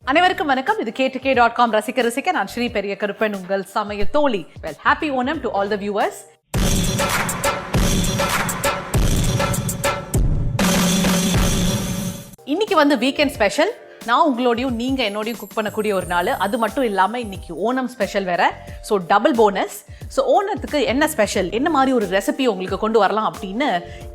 அனைவருக்கும் வணக்கம். இது k2k.com ரசிக்க நான் ஸ்ரீ பெரிய கருப்பன், உங்கள் சமையல் தோழி. Well, happy Onam to all the viewers. இன்னைக்கு வந்து வீக்கெண்ட் ஸ்பெஷல். நான் உங்களோடையும் நீங்க என்னோடையும் குக் பண்ணக்கூடிய ஒரு நாள். அது மட்டும் இல்லாம இன்னைக்கு ஓணம் ஸ்பெஷல் வேற. So double bonus. ஸோ ஓணத்துக்கு என்ன ஸ்பெஷல், என்ன மாதிரி ஒரு ரெசிபி உங்களுக்கு கொண்டு வரலாம் அப்படின்னு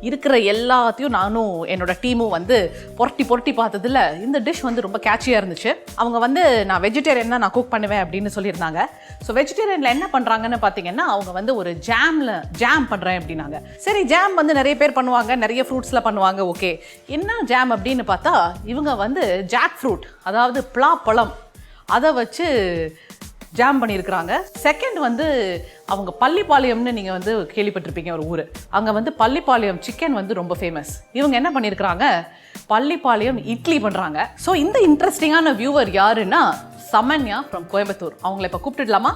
இருக்கிற எல்லாத்தையும் நானும் என்னோட டீமும் வந்து புரட்டி பார்த்ததுல இந்த டிஷ் வந்து ரொம்ப கேட்சியாக இருந்துச்சு. அவங்க வந்து நான் வெஜிடேரியன் தான் நான் குக் பண்ணுவேன் அப்படின்னு சொல்லியிருந்தாங்க. ஸோ வெஜிடேரியனில் என்ன பண்ணுறாங்கன்னு பார்த்தீங்கன்னா, அவங்க வந்து ஒரு ஜாம் பண்ணுறேன் அப்படின்னாங்க. சரி, ஜாம் வந்து நிறைய பேர் பண்ணுவாங்க, நிறைய ஃப்ரூட்ஸில் பண்ணுவாங்க. ஓகே, என்ன ஜாம் அப்படின்னு பார்த்தா இவங்க வந்து ஜாக் ஃப்ரூட், அதாவது பலாப்பழம், அதை வச்சு ஜாம் பண்ணியிருக்கிறாங்க. செகண்ட் வந்து அவங்க பள்ளிப்பாளையம்னு நீங்கள் வந்து கேள்விப்பட்டிருப்பீங்க, ஒரு ஊர். அங்கே வந்து பள்ளிப்பாளையம் சிக்கன் வந்து ரொம்ப ஃபேமஸ். இவங்க என்ன பண்ணியிருக்கிறாங்க, பள்ளிப்பாளையம் இட்லி பண்ணுறாங்க. ஸோ இந்த இன்ட்ரெஸ்டிங்கான வியூவர் யாருன்னா சமன்யா ஃப்ரம் கோயம்புத்தூர். அவங்கள இப்போ கூப்பிட்டுடலாமா?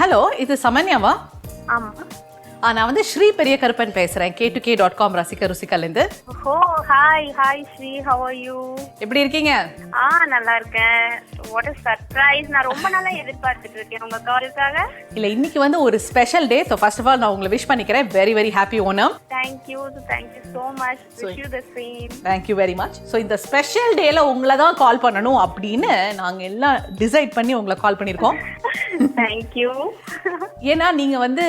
ஹலோ, இது சமன்யாவா? ஆமாம். நான் வந்து ஸ்ரீ பெரிய கருப்பன் பேசுறேன், k2k.com ரசிக்கலேருந்து. Oh, hi Sri, how are you? எப்படி இருக்கீங்க? நல்லா இருக்கேன். What a surprise. நான் ரொம்ப நாளா எதிர்பார்த்துட்டு இருக்கேன் உங்க காலுக்காக. இல்ல, இன்னைக்கு வந்து ஒரு special day. So first of all நான் உங்களை விஷ் பண்ணிக்கிறேன். Very very happy Onam. Thank you so much. Wish you the same. Thank you very much. So இந்த ஸ்பெஷல் டேல உங்களை தான் கால் பண்ணணும் அப்படின்னு நாங்க எல்லாம் டிசைட் பண்ணி உங்களை கால் பண்ணியிருக்கோம். Thank you. ஏன்னா நீங்க வந்து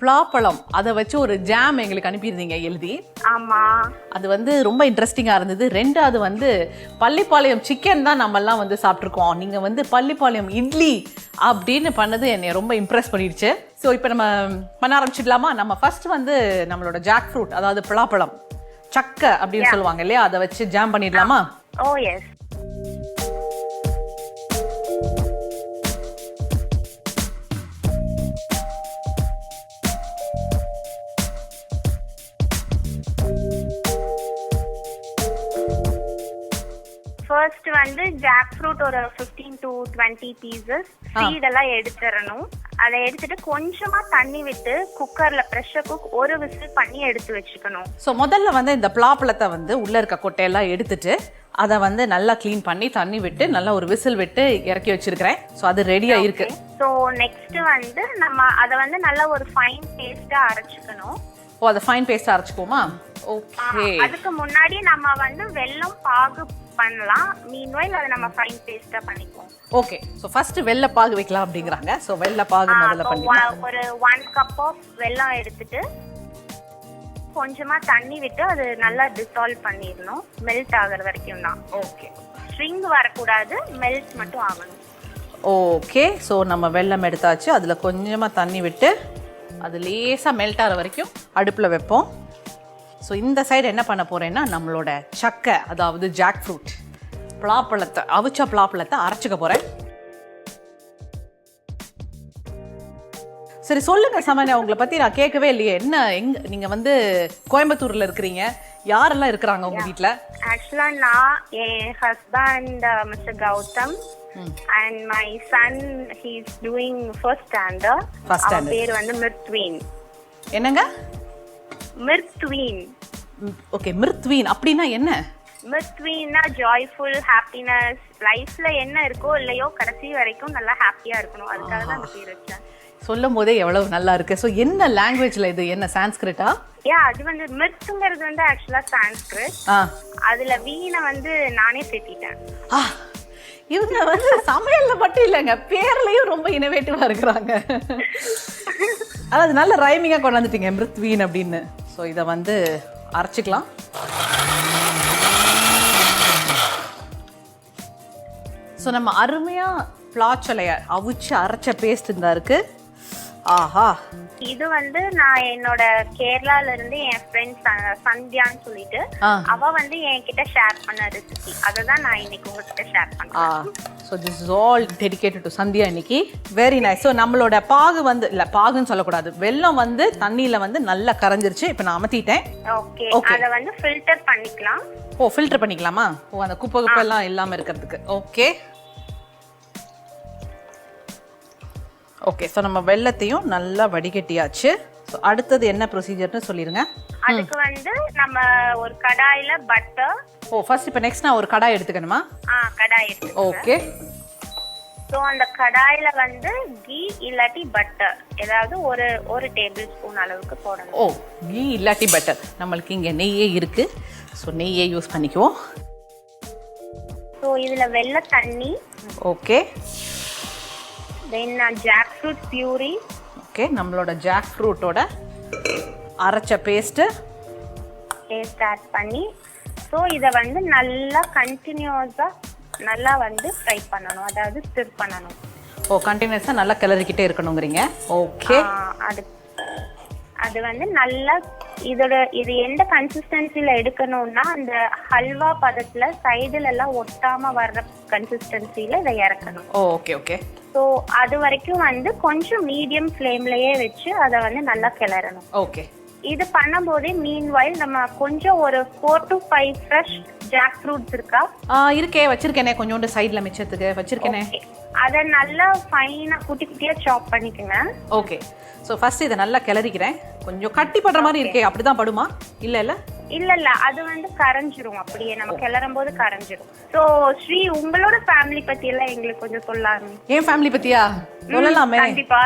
பலாப்பழம் அதை வச்சு ஒரு ஜாம் எங்களுக்கு அனுப்பியிருந்தீங்க எழுதி. ஆமா, அது வந்து ரொம்ப இன்ட்ரெஸ்டிங்காக இருந்தது. ரெண்டாவது வந்து பள்ளிப்பாளையம் சிக்கன் தான் நம்மெல்லாம் வந்து சாப்பிட்ருக்கோம். நீங்கள் வந்து பள்ளிப்பாளையம் இட்லி அப்படின்னு பண்ணது என்னை ரொம்ப இம்ப்ரெஸ் பண்ணிடுச்சு. ஸோ இப்போ நம்ம பண்ண ஆரம்பிச்சிடலாமா? நம்ம ஃபர்ஸ்ட் வந்து நம்மளோட ஜாக் ஃப்ரூட், அதாவது பலாப்பழம், சக்கை அப்படின்னு சொல்லுவாங்க இல்லையா, அதை வச்சு ஜாம் பண்ணிடலாமா? ஓ எஸ். ஃபர்ஸ்ட் வந்து ஜாக் ஃப்ரூட் ஒரு 15 to 20 பீசஸ் சீடெல்லாம் எடுத்துடணும். அதை எடுத்துட்டு கொஞ்சமா தண்ணி விட்டு குக்கர்ல ப்ரெஷர் குக் ஒரு விசில் பண்ணி எடுத்து வச்சுக்கணும். ஸோ முதல்ல வந்து இந்த பலாப்பழத்தை வந்து உள்ள இருக்க கொட்டையெல்லாம் எடுத்துட்டு அதை வந்து நல்லா க்ளீன் பண்ணி தண்ணி விட்டு நல்லா ஒரு விசில் விட்டு இறக்கி வச்சிருக்கிறேன். ஸோ அது ரெடியா இருக்கு. ஸோ நெக்ஸ்ட் வந்து நம்ம அதை வந்து நல்லா ஒரு ஃபைன் பேஸ்டா அரைச்சுக்கணும். ஓ, அதை ஃபைன் பேஸ்டா அரைச்சுக்கோமா? ஓகே. அதுக்கு முன்னாடி நம்ம வந்து வெல்லம் பாகு பண்ணலாம். மீன்வைல் அதை நம்ம ஃபைன் பேஸ்டா பண்ணிக்குவோம். ஓகே. சோ ஃபர்ஸ்ட் வெல்ல பாகு வைக்கலாம் அப்படிங்கறாங்க. சோ வெல்ல பாகு முதல்ல பண்ணிக்கலாம். ஒரு 1 கப் ஆஃப் வெல்லம் எடுத்துட்டு கொஞ்சமா தண்ணி விட்டு அது நல்லா டிசால்வ் பண்ணிடணும். மெல்ட் ஆகுற வரைக்கும் தான். ஓகே. ஸ்ட்ரிங் வரக்கூடாது, மெல்ட் மட்டும் ஆகணும். ஓகே. சோ நம்ம வெல்லம் எடுத்தாச்சு. அதுல கொஞ்சமா தண்ணி விட்டு அது லேசா மெல்ட் ஆகிற வரைக்கும் அடுப்புல வைப்போம். ஸோ இந்த சைடு என்ன பண்ண போறேன்னா நம்மளோட சக்கை, அதாவது ஜாக் ஃப்ரூட், பலாப்பழத்தை, அவிச்ச பலாப்பழத்தை அரைச்சிக்க போறேன். சரி, சொல்லுங்க சமன்யா, உங்களை பத்தி நான் கேட்கவே இல்லையே. என்ன, எங்க நீங்க வந்து கோயம்புத்தூர்ல இருக்கிறீங்க, யாரெல்லாம் இருக்கிறாங்க உங்க வீட்ல? ஆக்சுவலா நான், என் husband Mister Gautham and my son, he is doing first standard. அவன் பேர் வந்து மிர்த்வீன். என்னங்க? மிர்த்வீன். ஓகே, மிர்த்வீன் அப்படினா என்ன? மிர்த்வீன்னா ஜாய்ஃபுல், ஹாப்பினஸ். லைஃப்ல என்ன இருக்கோ இல்லையோ கடைசி வரைக்கும் நல்லா ஹாப்பியா இருக்கணும், அதுக்காக தான் அந்த பேர் வச்சேன். சொல்லும் போதே எவ்வளவு நல்லா இருக்கு. சோ என்ன லாங்குவேஜ்ல இது, என்ன சான்ஸ்கிரிட்டா? அது வந்து மிர்த்ங்கிறது வந்து ஆக்சுவலா சான்ஸ்கிரிட். அதுல வீண வந்து நானே சேர்த்திட்டேன். இவங்க வந்து சமையல்ல மட்டும் இல்லைங்க, பேர்லயும் ரொம்ப இனோவேட்டிவா இருக்கிறாங்க. அதாவது நல்ல ரைமிங்கா கொண்டு வந்துட்டீங்க, மிருத்வீன் அப்படின்னு. ஸோ இதை வந்து அரைச்சிக்கலாம். ஸோ நம்ம அருமையா பலாச்சலைய அவிச்சு அரைச்ச பேஸ்ட் இருந்தா இருக்கு. ஆஹா, இது வந்து நான் என்னோட கேரளால இருந்து என் ஃப்ரெண்ட் சந்தியான்னு சொல்லிட்டு அவ வந்து என்கிட்ட ஷேர் பண்ண ரெசிபி, அததான் நான் இன்னைக்கு உங்ககிட்ட ஷேர் பண்றேன். So this is all dedicated to Sandhya இன்னைக்கு. Very nice. ஸோ நம்மளோட பாகு வந்து இல்ல, பாகுன்னு சொல்லக்கூடாது, வெல்லம் வந்து தண்ணியில வந்து நல்லா கரைஞ்சிருச்சு. இப்போ நான் அமர்த்திட்டேன். ஓகே, அதை வந்து ஃபில்டர் பண்ணிக்கலாம். ஓ, ஃபில்டர் பண்ணிக்கலாமா? ஓ, அந்த குப்பை எல்லாம் இல்லாம இருக்கிறதுக்கு. ஓகே. ஓகே, ஸோ நம்ம வெல்லத்தையும் நல்லா வடிகட்டியாச்சு. ஸோ அடுத்தது என்ன ப்ரொசீஜர்னு சொல்லிடுங்க. அதுக்கு வந்து நம்ம ஒரு கடாயில பட்டர். ஃபர்ஸ்ட் இப்போ நெக்ஸ்ட் நான் ஒரு கடாய் எடுத்துக்கணுமா? கடாய் எடுத்துக்கோங்க. ஓகே. ஸோ அந்த கடாயில வந்து கீ இல்லாட்டி பட்டர் ஏதாவது ஒரு டேபிள் ஸ்பூன் அளவுக்கு போடணும். கீ இல்லாட்டி பட்டர். நம்மளுக்கு இங்கே நெய்யே இருக்கு, ஸோ நெய்யே யூஸ் பண்ணிக்குவோம். ஸோ இதில் வெள்ளை தண்ணி. ஓகே. தென் ஜாக் ஃப்ரூட் பியூரி. ஓகே, நம்மளோட ஜாக் ஃப்ரூட்டோட அரைச்ச பேஸ்ட் ஆட் பண்ணி ஸோ இதை வந்து நல்லா கண்டினியூஸாக நல்லா வந்து ஃப்ரை பண்ணணும், அதாவது ஸ்டிர் பண்ணணும். கண்டினியூஸாக நல்லா கிளறிக்கிட்டே இருக்கணுங்கிறீங்க. ஓகே. அது வந்து நல்லா இது எந்த கன்சிஸ்டன்சில எடுக்கணும்னா அந்த ஹல்வா பதத்துல சைடுல எல்லாம் ஒட்டாம வர்ற கன்சிஸ்டன்சில இதை இறக்கணும். Okay okay. ஸோ அது வரைக்கும் வந்து கொஞ்சம் மீடியம் ஃப்ளேம்லயே வச்சு அதை வந்து நல்லா கிளறணும். ஓகே. இது பண்ணும்போதே மீன்வைல் நம்ம கொஞ்சம் ஒரு 4 to 5 ஃப்ரெஷ் ஜாக் ஃப்ரூட்ஸ் இருக்கா? இருக்கே, வச்சிருக்கேனே கொஞ்சோண்டு சைடுல மிச்சத்துக்கு வச்சிருக்கேனே. அதை நல்லா ஃபைனா குட்டி குட்டியா சாப் பண்ணிக்கங்க. ஓகே. ஸோ ஃபர்ஸ்ட் இதை நல்லா கிளறிக்கிறேன். கொஞ்சம் கட்டி படுற மாதிரி இருக்கே, அப்படிதான் படுமா? இல்ல அது வந்து கரைஞ்சிரும், அப்படியே நம்ம கிளறும் போது கரைஞ்சிரும். ஸோ ஸ்ரீ, உங்களோட ஃபேமிலி பத்தி எல்லாம் எங்களுக்கு கொஞ்சம் சொல்லாமே. என் ஃபேமிலி பத்தியா? சொல்லலாமே. கண்டிப்பா.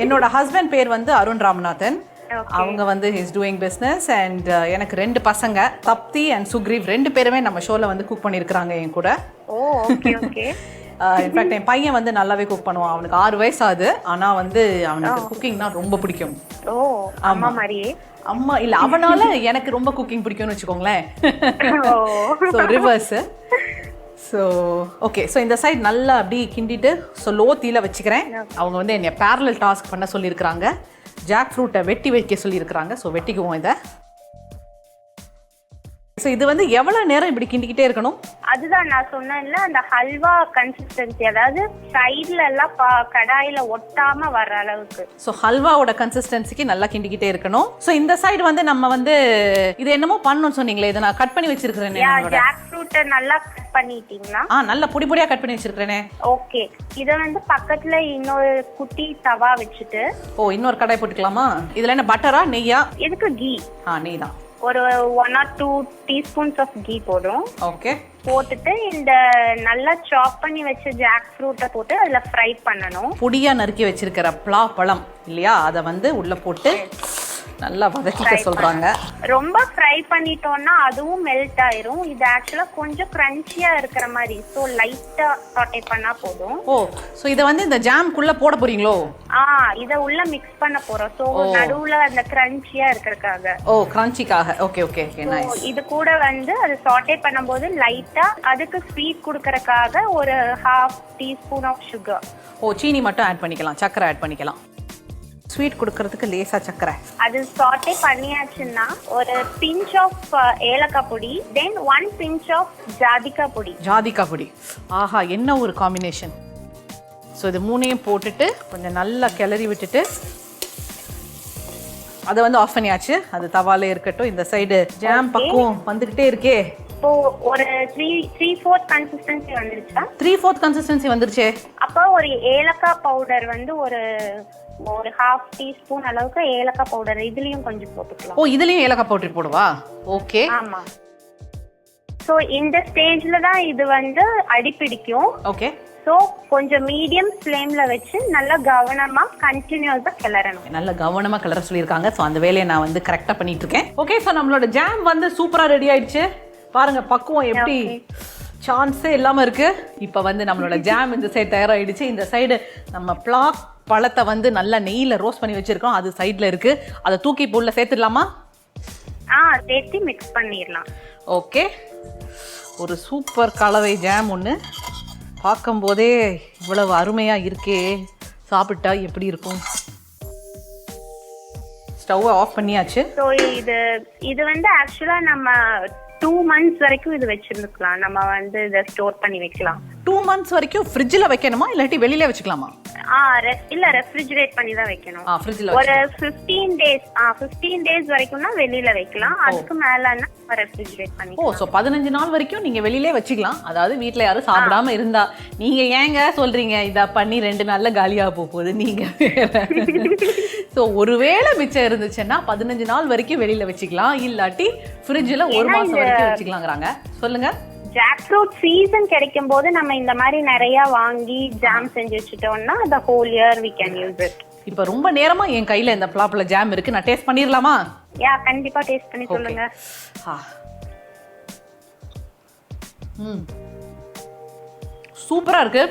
என்னோட ஹஸ்பண்ட் பேர் வந்து அருண் ராமநாதன். அவங்க வந்து ஹிஸ் டூயிங் பிஸ்னஸ் அண்ட் எனக்கு 2 பசங்க, தப்தி அண்ட் சுக்ரீவ். 2 பேருமே நம்ம ஷோல வந்து குக் பண்ணியிருக்கிறாங்க என் கூட. Okay okay. இன்ஃபேக்ட் என் பையன் வந்து நல்லாவே குக் பண்ணுவான். அவனுக்கு 6 வயசு ஆகுது. ஆனா வந்து அவனுக்கு குக்கிங்னா ரொம்ப பிடிக்கும். அம்மா மாதிரியே. அம்மா இல்ல, அவனால எனக்கு ரொம்ப குக்கிங் பிடிக்கும்னு வச்சுக்கோங்களேன். So reverse. So okay. So இந்த சைட் நல்லா அப்படி கிண்டிட்டு ஸோ லோ தீல வச்சுக்கிறேன். அவங்க வந்து என்னை பேரலல் டாஸ்க் பண்ண சொல்லியிருக்கிறாங்க. ஜாக் ஃப்ரூட்டை வெட்டி வைக்க சொல்லியிருக்கிறாங்க. ஸோ வெட்டிக்குவோம் இதை. ஸோ இது வந்து எவ்வளவு நேரம் இப்படி கிண்டிக்கிட்டே இருக்கணும்? அதுதான் நான் சொன்னேன்ல, அந்த ஹல்வா கன்சிஸ்டன்சி, அதாவது சைடுல எல்லாம் கடாயில ஒட்டாம வர்ற அளவுக்கு. ஸோ ஹல்வாவோட கன்சிஸ்டன்சிக்கு நல்லா கிண்டிக்கிட்டே இருக்கணும். ஸோ இந்த சைடு வந்து நம்ம வந்து இது என்னமோ பண்ணணும்னு சொன்னீங்களே, இதை நான் கட் பண்ணி வச்சிருக்கிறேன். ஜாக் ஃப்ரூட்டை நல்லா கட் பண்ணிட்டீங்களா? நல்லா பொடி பொடியா கட் பண்ணி வச்சிருக்கிறேனே. ஓகே. இதை வந்து பக்கத்துல இன்னொரு குட்டி தவா வச்சுட்டு இன்னொரு கடாய் போட்டுக்கலாமா? இதுல என்ன பட்டரா நெய்யா? எதுக்கு கீ? நெய் தான். ஒரு 1 or 2 teaspoons ஆஃப் கீ போடும். ஓகே. போட்டுட்டு இந்த நல்லா சாப் பண்ணி வச்ச ஜாக் ஃப்ரூட்டை போட்டு அதுல ஃப்ரை பண்ணணும். பொடியா நறுக்கி வச்சிருக்கிற பழம் இல்லையா, அதை வந்து உள்ள போட்டு நல்லா வதக்கிக்க சொல்றாங்க. ரொம்ப ஃப்ரை பண்ணிட்டோம்னா அதுவும் மெல்ட் ஆயிரும். இது ஆக்சுவலா கொஞ்சம் கிரன்ச்சியா இருக்கிற மாதிரி, சோ லைட்டா சாட்டே பண்ணா போதும். சோ இத வந்து இந்த ஜாம்க்குள்ள போட போறீங்களோ? இத உள்ள மிக்ஸ் பண்ண போறோம். சோ நடுவுல அந்த கிரன்ச்சியா இருக்கறதுக்காக. கிரன்ச்சிக்காக. Okay okay okay, nice. இது கூட வந்து அது சாட்டே பண்ணும்போது லைட்டா அதுக்கு ஸ்வீட் கொடுக்கறதுக்காக ஒரு 1/2 teaspoon ஆஃப் சுகர். சீனி மட்டும் ஆட் பண்ணிக்கலாம், சக்கரை ஆட் பண்ணிக்கலாம். ஸ்வீட் கொடுக்கிறதுக்கு லேசா சக்கரை. அது சாட்டே பண்ணியாச்சுன்னா ஒரு பிஞ்ச் ஆஃப் ஏலக்காய் பொடி, தென் 1 pinch ஆஃப் ஜாதிக்காய் பொடி. ஜாதிக்காய் பொடி, ஆஹா என்ன ஒரு காம்பினேஷன். ஸோ இது 3ஐயும் போட்டுட்டு கொஞ்சம் நல்லா கிளறி விட்டுட்டு அதை வந்து ஆஃப் பண்ணியாச்சு. அது தவாலே இருக்கட்டும். இந்த சைடு ஜாம் பக்கம் வந்துகிட்டே இருக்கே. இப்போ ஒரு 3/4 கன்சிஸ்டன்சி வந்துருச்சா? 3/4 கன்சிஸ்டன்சி வந்துருச்சே. அப்போ ஒரு ஏலக்காய் பவுடர் வந்து ஒரு 1/2 teaspoon அளவுக்கு ஏலக்காய் பவுடர் இதுலயும் கொஞ்சம் போட்டுக்கலாம். இதுலயும் ஏலக்காய் பவுடர் போடுவா? ஓகே. ஆமா. சோ இந்த ஸ்டேஜ்ல தான் இது வந்து அடிப்பிடிக்கும். ஓகே. சோ கொஞ்சம் மீடியம் ஃப்ளேம்ல வச்சு நல்லா கவனமா கண்டினியூஸா கிளறணும். நல்ல கவனமா கிளற சொல்லியிருக்காங்க. ஸோ அந்த வேலையை நான் வந்து கரெக்டா பண்ணிட்டு இருக்கேன். ஓகே. ஸோ நம்மளோட ஜாம் வந்து சூப்பரா ரெடி ஆயிடுச்சு. பாருங்க பக்குவம் எப்படி சான்ஸே இல்லாம இருக்கு. இப்ப வந்து நம்மளோட ஜாம் இந்த சைடு தயாராயிடுச்சு. இந்த சைடு நம்ம பிளாக் பழத்தை வந்து நல்லா நெய்யில ரோஸ்ட் பண்ணி வச்சிருக்கோம். அது சைடுல இருக்கு. அதை தூக்கி உள்ள சேர்த்துடலாமா? சேர்த்து மிக்ஸ் பண்ணிடலாம். ஓகே. ஒரு சூப்பர் கலவை ஜாம் ஒன்று. பார்க்கும் போதே இவ்வளவு அருமையா இருக்கே, சாப்பிட்டா எப்படி இருக்கும். ஸ்டவ் ஆஃப் பண்ணியாச்சு. ஸோ இது வந்து ஆக்சுவலா நம்ம 2 months வரைக்கும் இது வச்சிருந்துக்கலாம். நம்ம வந்து இதை ஸ்டோர் பண்ணி வைக்கலாம். 2 months வரைக்கும் ஃப்ரிட்ஜில் வைக்கணுமா இல்லாட்டி வெளியில வச்சுக்கலாமா? இல்ல ரெஃப்ரிஜரேட் பண்ணி தான் வைக்கணும். ஃப்ரிட்ஜில் ஒரு 15 டேஸ் வரைக்கும்னா வெளியில வைக்கலாம். அதுக்கு மேலன்னா ரெஃப்ரிஜரேட் பண்ணி. ஸோ 15 நாள் வரைக்கும் நீங்க வெளியிலே வச்சுக்கலாம். அதாவது வீட்டில் யாரும் சாப்பிடாம இருந்தா. நீங்க ஏங்க சொல்றீங்க இதை பண்ணி 2 நாள்ல காலியாக போகுது நீங்க. ஸோ ஒருவேளை மிச்சம் இருந்துச்சுன்னா 15 நாள் வரைக்கும் வெளியில வச்சுக்கலாம், இல்லாட்டி ஃப்ரிட்ஜில் 1 மாசம் வரைக்கும் வச்சுக்கலாங்கிறாங்க. சொல்லுங்க. ஜாக் ஃப்ரூட் சீசன் கிடைக்கும் போது நம்ம இந்த மாதிரி நிறைய வாங்கி ஜாம் செஞ்சு வச்சுட்டோம்னா the whole year we can use it. இப்போ ரொம்ப நேரமா என் கையில இந்த பலாப்பழ ஜாம் இருக்கு, நான் டேஸ்ட் பண்ணிரலாமா? கண்டிப்பா டேஸ்ட் பண்ணி சொல்லுங்க. சூப்பரா இருக்கு.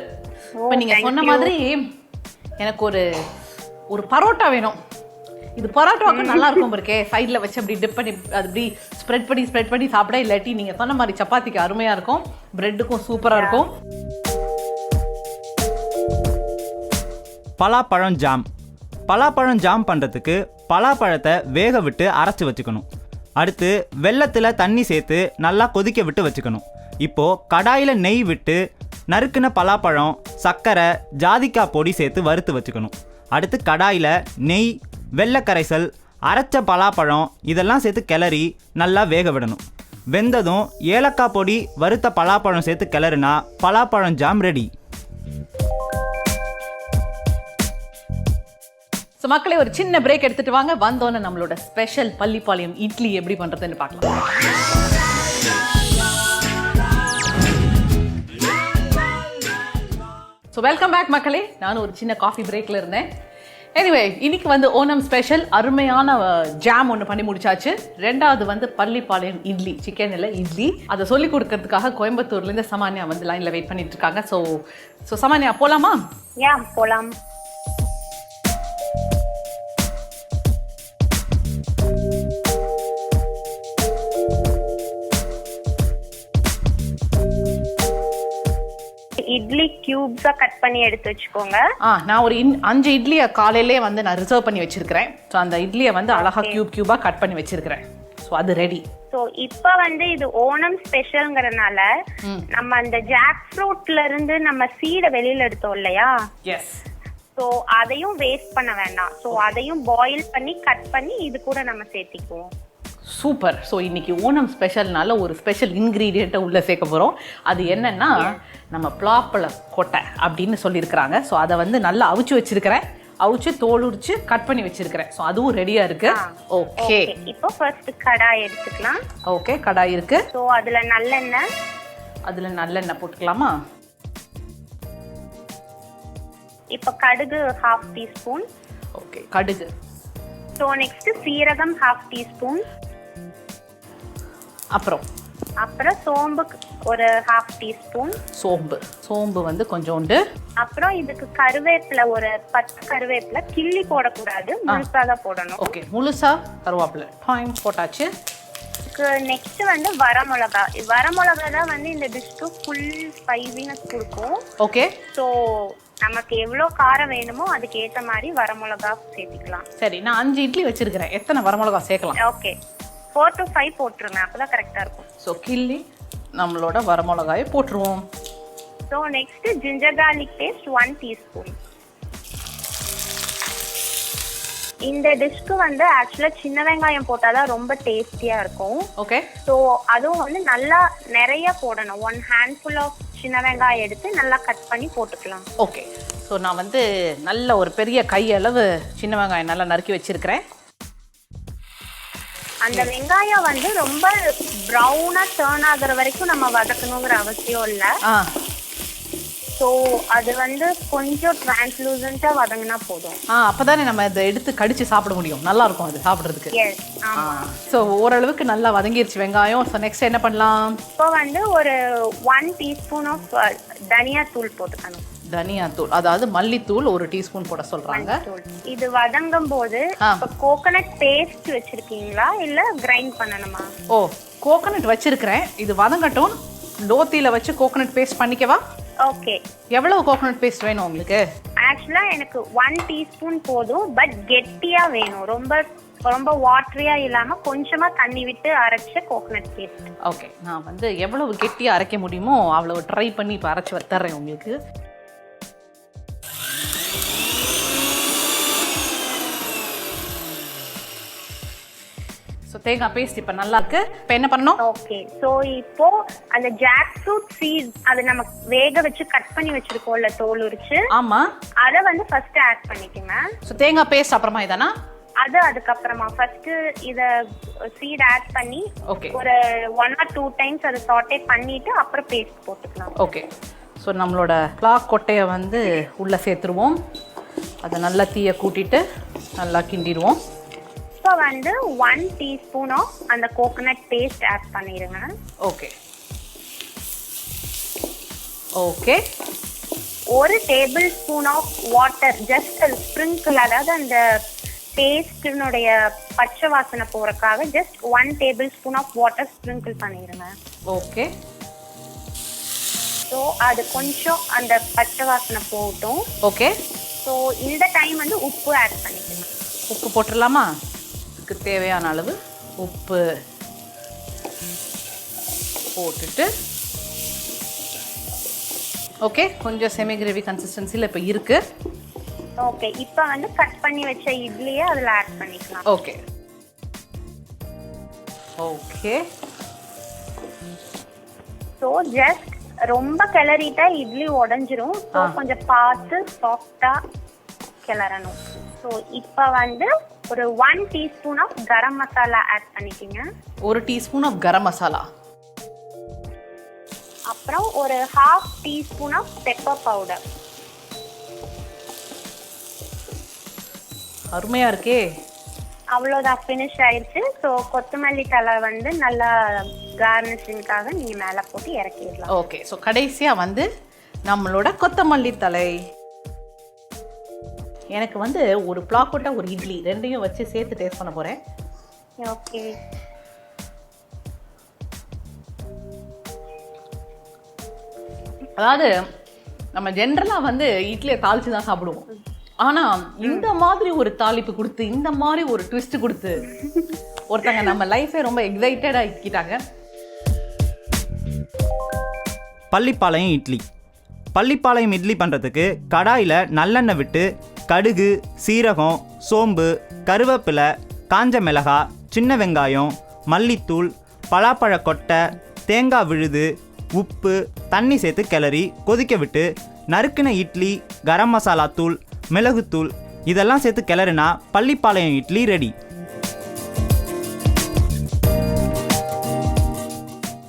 இப்போ நீங்க சொன்ன மாதிரி எனக்கு ஒரு பரோட்டா வேணும். இது பரோட்டாவுக்கு நல்லா இருக்கும் இருக்கே, சைடில் வச்சு அப்படி டிப் பண்ணி அது அப்படி ஸ்ப்ரெட் பண்ணி சாப்பிட, இல்லாட்டி நீங்கள் சொன்ன மாதிரி சப்பாத்திக்கு அருமையாக இருக்கும், பிரெட்டுக்கும் சூப்பராக இருக்கும். பலாப்பழம் ஜாம். பலாப்பழம் ஜாம் பண்ணுறதுக்கு பலாப்பழத்தை வேக விட்டு அரைச்சி வச்சுக்கணும். அடுத்து வெல்லத்தில் தண்ணி சேர்த்து நல்லா கொதிக்க விட்டு வச்சுக்கணும். இப்போது கடாயில் நெய் விட்டு நறுக்கின பலாப்பழம், சர்க்கரை, ஜாதிக்காய் பொடி சேர்த்து வறுத்து வச்சுக்கணும். அடுத்து கடாயில் நெய், வெள்ளை கரைசல், அரைச்ச பலாப்பழம் இதெல்லாம் சேர்த்து கிளறி நல்லா வேக விடணும். வெந்ததும் ஏலக்காய் பொடி, வறுத்த பலாப்பழம் சேர்த்து கிளறுனா பலாப்பழம் ஜாம் ரெடி. ஸோ மக்களே ஒரு சின்ன பிரேக் எடுத்துட்டு வாங்க. வந்தோன்னே நம்மளோட ஸ்பெஷல் பள்ளிப்பாளையம் இட்லி எப்படி பண்றதுன்னு பார்க்கலாம். ஸோ வெல்கம் பேக் மக்களே. நானும் ஒரு சின்ன காஃபி பிரேக்ல இருந்தேன். எனிவே இன்னைக்கு வந்து ஓணம் ஸ்பெஷல் அருமையான ஜாம் ஒன்று பண்ணி முடிச்சாச்சு. ரெண்டாவது வந்து பள்ளிப்பாளையம் இட்லி, சிக்கன் இல்லை இட்லி. அதை சொல்லி கொடுக்கறதுக்காக கோயம்புத்தூர்லேருந்து சமானியா வந்து லைனில் வெயிட் பண்ணிட்டு இருக்காங்க. ஸோ சமானியா போலாமா? போலாம். இட்லி கியூப்ஸா கட் பண்ணி எடுத்து வச்சுக்கோங்க. நான் ஒரு 5 இட்லியை காலையிலே வந்து நான் ரிசர்வ் பண்ணி வச்சிருக்கிறேன். ஸோ அந்த இட்லியை வந்து அழகா கியூபா கட் பண்ணி வச்சிருக்கிறேன். ஸோ அது ரெடி. ஸோ இப்போ வந்து இது ஓணம் ஸ்பெஷல்ங்கிறதுனால நம்ம அந்த ஜாக் ஃப்ரூட்ல இருந்து நம்ம சீடை வெளியில எடுத்தோம் இல்லையா? எஸ். ஸோ அதையும் வேஸ்ட் பண்ண வேண்டாம். ஸோ அதையும் பாயில் பண்ணி கட் பண்ணி இது கூட நம்ம சேர்த்திக்குவோம். சூப்பர். ஸோ இன்னைக்கு ஓணம் ஸ்பெஷல்னால ஒரு ஸ்பெஷல் இன்க்ரீடியண்ட்டை உள்ளே சேர்க்க போகிறோம். அது என்னன்னா நம்ம பலாப்பழ கொட்டை அப்படின்னு சொல்லியிருக்கிறாங்க. ஸோ அதை வந்து நல்லா அவிச்சு வச்சிருக்கிறேன், அவிச்சு தோல் உரிச்சு கட் பண்ணி வச்சிருக்கிறேன். ஸோ அதுவும் ரெடியா இருக்கு. ஓகே, இப்போ ஃபர்ஸ்ட் கடாய் எடுத்துக்கலாம். ஓகே, கடாய் இருக்கு. ஸோ அதுல நல்லெண்ணெய் போட்டுக்கலாமா? இப்போ கடுகு 1/2 டீஸ்பூன். ஓகே, கடுகு. ஸோ நெக்ஸ்ட் சீரகம் 1/2 டீஸ்பூன். அப்புறம் சோம்பு ஒரு 1/2 டீஸ்பூன். சோம்பு வந்து கொஞ்சோண்டு. அப்புறம் இதுக்கு கருவேப்பிலை ஒரு 10 கருவேப்பிலை கிள்ளி போடக்கூடாது, முழுசா தான் போடணும். ஓகே, முழுசா கருவேப்பிலை டைம் போட்டாச்சு. நெக்ஸ்ட் வந்து வரமிளகா. வரமிளகா தான் வந்து இந்த டிஷ்க்கு ஃபுல் ஸ்பைசினஸ் கொடுக்கும். ஓகே. ஸோ நமக்கு எவ்வளோ காரம் வேணுமோ அதுக்கு ஏற்ற மாதிரி வரமிளகா சேர்த்திக்கலாம். சரி, நான் 5 இட்லி வச்சிருக்கிறேன். எத்தனை வரமிளகா சேர்க்கலாம்? ஓகே, 4 to 5 போட்டுருங்க, அப்பதான் கரெக்டா இருக்கும். ஸோ கிள்ளி நம்மளோட வரமிளகாயை போட்டுருவோம். So next ginger garlic paste 1 teaspoon. இந்த டிஷ்க்கு வந்து ஆக்சுவலா சின்ன வெங்காயம் போட்டாதான் ரொம்ப டேஸ்டியா இருக்கும். ஓகே. ஸோ அதுவும் வந்து நல்லா நிறைய போடணும். 1 handful ஆஃப் சின்ன வெங்காயம் எடுத்து நல்லா கட் பண்ணி போட்டுக்கலாம். ஓகே. ஸோ நான் வந்து நல்ல ஒரு பெரிய கையளவு சின்ன வெங்காயம் நல்லா நறுக்கி வச்சிருக்கிறேன். அந்த வெங்காயம் வந்து ரொம்ப ப்ரௌனா டர்ன் ஆகுற வரைக்கும் நம்ம வதக்கணுங்கிற அவசியம் இல்லை. ஸோ அது வந்து கொஞ்சம் டிரான்ஸ்லூசன்ட்டா வதங்கினா போதும். அப்பதானே நம்ம இதை எடுத்து கடிச்சு சாப்பிட முடியும், நல்லா இருக்கும் அது சாப்பிட்றதுக்கு. ஸோ ஓரளவுக்கு நல்லா வதங்கிருச்சு வெங்காயம். ஸோ நெக்ஸ்ட் என்ன பண்ணலாம்? இப்போ வந்து ஒரு 1 டீஸ்பூன் ஆஃப் தனியா தூள் போட்டுக்கணும். தனியா தூள், அதாவது மல்லித்தூள் 1 டீஸ்பூன் போட சொல்றாங்க. இது வதங்கும் போது கோகனட் பேஸ்ட் வச்சிருக்கீங்களா இல்ல கிரைண்ட் பண்ணணுமா? கோகனட் வச்சிருக்கிறேன். இது வதங்கட்டும். லோத்தியில வச்சு கோகனட் பேஸ்ட் பண்ணிக்கவா? ஓகே. எவ்வளவு கோகோனட் பேஸ்ட் வேணும் உங்களுக்கு? ஆக்சுவலா எனக்கு 1 டீஸ்பூன் போதும், பட் கெட்டியா வேணும். ரொம்ப ரொம்ப வாட்டரியா இல்லாம கொஞ்சமா தண்ணி விட்டு அரைச்ச கோகோனட் பேஸ்ட். ஓகே, நான் வந்து எவ்வளவு கெட்டியா அரைக்க முடியுமோ அவ்வளவு ட்ரை பண்ணி இப்போ அரைச்சி தர்றேன் உங்களுக்கு. ஸோ தேங்காய் பேஸ்ட் இப்போ நல்லா இருக்கு. இப்போ என்ன பண்ணணும்? ஓகே, ஸோ இப்போ அந்த ஜாக் ஃப்ரூட் சீட்ஸ் அது நம்ம வேக வச்சு கட் பண்ணி வச்சிருக்கோம்ல தோல் உரிச்சு, ஆமா, அதை வந்து ஃபர்ஸ்ட் ஆட் பண்ணிக்கோங்க. ஸோ தேங்காய் பேஸ்ட் அப்புறமா இதானா? அது அதுக்கப்புறமா ஃபர்ஸ்ட் இத சீட் ஆட் பண்ணி ஓகே ஒரு 1 or 2 டைம்ஸ் அதை சாட்டே பண்ணிட்டு அப்புறம் பேஸ்ட் போட்டுக்கலாம். ஓகே, ஸோ நம்மளோட பிளாக் கொட்டையை வந்து உள்ளே சேர்த்துருவோம். அதை நல்லா தீயை கூட்டிட்டு நல்லா கிண்டிடுவோம். இப்போ வந்து 1 டீஸ்பூன் ஆஃப் அந்த கோகோனட் பேஸ்ட் ஆட் பண்ணிடுங்க. Okay okay, 1 tablespoon of water, just sprinkle, அதாவது அந்த பேஸ்டினுடைய பச்சை வாசனை போறதுக்காக just 1 tablespoon of water sprinkle பண்ணிடுங்க. ஓகே, ஸோ அது கொஞ்சம் அந்த பச்சை வாசனை போகட்டும். ஓகே, ஸோ இந்த டைம் வந்து உப்பு ஆட் பண்ணிக்கணும். உப்பு போட்டுடலாமா? இதுக்கு தேவையான அளவு உப்பு போட்டுட்டு, ஓகே, கொஞ்சம் செமி கிரேவி கன்சிஸ்டன்சியில் இப்போ இருக்கு. ஓகே, இப்போ வந்து கட் பண்ணி வச்ச இட்லியை அதில் ஆட் பண்ணிக்கலாம். ஓகே ஓகே, ஸோ ஜஸ்ட் ரொம்ப கிளறிட்டா இட்லி உடஞ்சிரும். ஸோ கொஞ்சம் பார்த்து சாஃப்டா கிளறணும். ஸோ இப்போ வந்து ஒரு 1 teaspoon of garam masala add பண்ணிக்கோங்க. 1 டீஸ்பூன் ஆஃப் கரம் மசாலா. அப்புறம் ஒரு 1/2 டீஸ்பூன் ஆஃப் பெப்பர் பவுடர். அருமையா இருக்கே. அவ்வளோதான், ஃபினிஷ் ஆயிடுச்சு. ஸோ கொத்தமல்லி தழை வந்து நல்லா கார்னிஷிங்காக நீங்கள் மேலே போட்டு இறக்கிடலாம். ஓகே, ஸோ கடைசியாக வந்து நம்மளோட கொத்தமல்லி தழை. எனக்கு வந்து ஒரு பிளாக்கோட்டா ஒரு இட்லி ரெண்டையும் வச்சு சேர்த்து டேஸ்ட் பண்ண போகிறேன். ஓகே, அதாவது நம்ம ஜென்ரலாக வந்து இட்லியை தாளித்து தான் சாப்பிடுவோம். ஆனால் இந்த மாதிரி ஒரு தாளிப்பு கொடுத்து, இந்த மாதிரி ஒரு ட்விஸ்ட் கொடுத்து ஒருத்தங்க நம்ம லைஃபே ரொம்ப எக்ஸைட்டடாக ஆக்கிட்டாங்க. பள்ளிப்பாளையம் இட்லி. பள்ளிப்பாளையம் இட்லி பண்ணுறதுக்கு கடாயில் நல்லெண்ணெய் விட்டு கடுகு, சீரகம், சோம்பு, கருவேப்பிலை, காஞ்ச மிளகாய், சின்ன வெங்காயம், மல்லித்தூள், பலாப்பழ கொட்டை, தேங்காய் விழுது, உப்பு, தண்ணி சேர்த்து கிளறி கொதிக்க விட்டு நறுக்கின இட்லி, கரம் மசாலா தூள், மிளகுத்தூள் இதெல்லாம் சேர்த்து கிளறினா பள்ளிப்பாளையம் இட்லி ரெடி.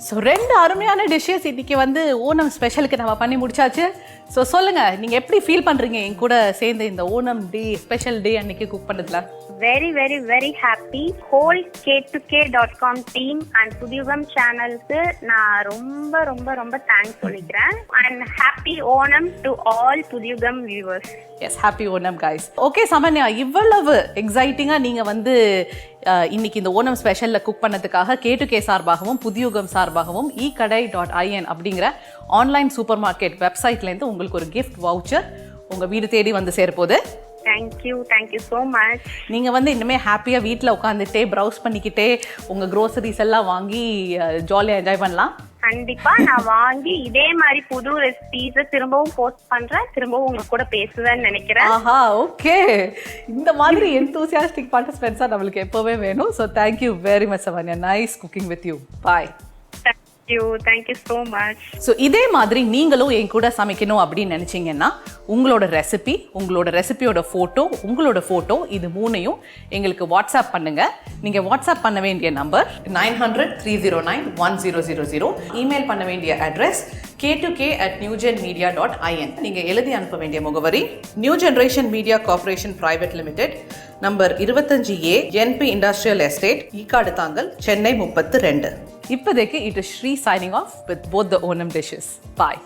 ஸோ 2 அருமையான டிஷ்ஷஸ் இன்னைக்கு வந்து ஓணம் ஸ்பெஷலுக்கு நம்ம பண்ணி முடிச்சாச்சு. ஸோ சொல்லுங்கள், நீங்கள் எப்படி ஃபீல் பண்ணுறீங்க என் கூட சேர்ந்து இந்த ஓணம் டே ஸ்பெஷல் டே அன்னைக்கு குக் பண்ணதுல? Very very very happy. Whole k2k.com team and Puthiyugam சேனலுக்கு நான் ரொம்ப ரொம்ப ரொம்ப தேங்க்ஸ் சொல்லிக்கிறேன். And happy Onam to all Puthiyugam viewers. Yes, happy Onam guys. Okay Samanya, இவ்வளவு எக்ஸைட்டிங்காக நீங்கள் வந்து இன்னைக்கு இந்த ஓணம் ஸ்பெஷலில் குக் பண்ணதுக்காக k2k சார்பாகவும் புதியுகம் சார்பாகவும் eekadai.in அப்படிங்கிற ஆன்லைன் சூப்பர் மார்க்கெட் வெப்சைட்லேருந்து உங்களுக்கு ஒரு கிஃப்ட் வவுச்சர் உங்கள் வீடு தேடி வந்து சேரப்போகுது. Thank you so much. நீங்கள் வந்து இனிமேல் ஹாப்பியாக வீட்டில் உட்காந்துட்டே ப்ரௌஸ் பண்ணிக்கிட்டே உங்கள் க்ரோசரிஸ் எல்லாம் வாங்கி ஜாலியாக என்ஜாய் பண்ணலாம். கண்டிப்பா நான் வாங்கி இதே மாதிரி புது ரெசிபீஸை திரும்பவும் போஸ்ட் பண்றேன், திரும்பவும் உங்க கூட பேசுவேன்னு நினைக்கிறேன். ஆஹா, ஓகே. இந்த மாதிரி எந்தூசியாஸ்டிக் பார்ட்டிசிபென்ட்ஸாக நம்மளுக்கு எப்போவே வேணும். So thank you very much Savanya. Nice cooking with you. Bye. Thank you so much. So இதே மாதிரி நீங்களும் என் கூட சமைக்கணும் அப்படின்னு நினச்சிங்கன்னா உங்களோட ரெசிபியோட ஃபோட்டோ இது 3ஐயும் எங்களுக்கு வாட்ஸ்அப் பண்ணுங்க. நீங்கள் வாட்ஸ்அப் பண்ண வேண்டிய நம்பர் 900-309-1000. இமெயில் பண்ண வேண்டிய அட்ரஸ் k2k@newgenmedia.in. நீங்கள் எழுதி அனுப்ப வேண்டிய முகவரி new generation media corporation private limited, number 25A, NP industrial estate, Ekkattu Thangal, Chennai 32. இப்போதைக்கு it is Shri signing off with both the Onam dishes. Bye.